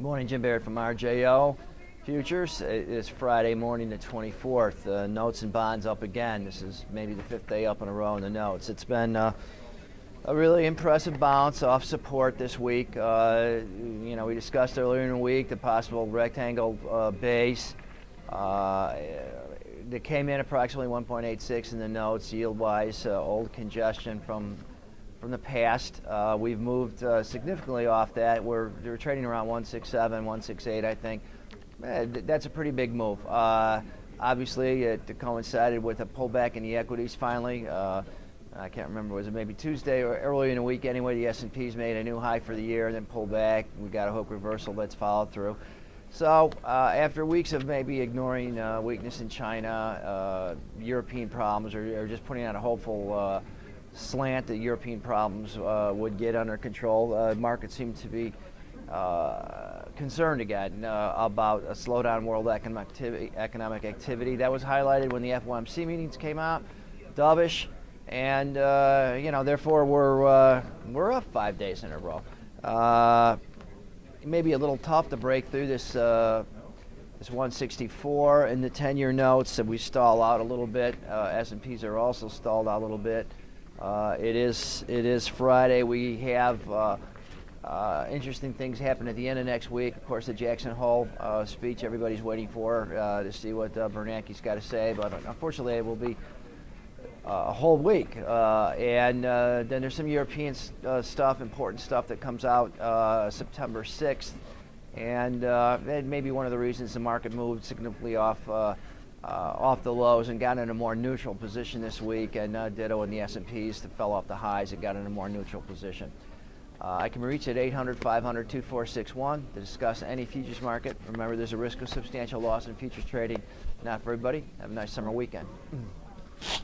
Morning, Jim Barrett from RJO Futures. It is Friday morning, the 24th. Notes and bonds up again. This is maybe the fifth day up in a row in the notes. It's been a really impressive bounce off support this week. We discussed earlier in the week the possible rectangle base. They came in approximately 1.86 in the notes, yield-wise, old congestion from the past. We've moved significantly off that. We're trading around 167, 168, I think. That's a pretty big move. Obviously, it coincided with a pullback in the equities finally. I can't remember, was it maybe Tuesday or earlier in the week anyway? The S&P's made a new high for the year and then pulled back. We got a hook reversal that's followed through. So after weeks of maybe ignoring weakness in China, European problems, or just putting out a hopeful slant that European problems would get under control, markets seem to be concerned again about a slowdown in world economic activity. That was highlighted when the FOMC meetings came out, dovish, and therefore we're up 5 days in a row. Maybe a little tough to break through this 164 in the 10-year notes, so we stall out a little bit. S&Ps are also stalled out a little bit. It is Friday. We have interesting things happen at the end of next week. Of course, the Jackson Hole speech everybody's waiting for to see what Bernanke's got to say, but unfortunately it will be a whole week. And then there's some European stuff, important stuff that comes out September 6th, and that may be one of the reasons the market moved significantly off the lows and got in a more neutral position this week, and ditto in the S&Ps that fell off the highs and got in a more neutral position. I can reach at 800-500-2461 to discuss any futures market. Remember, there's a risk of substantial loss in futures trading. Not for everybody. Have a nice summer weekend.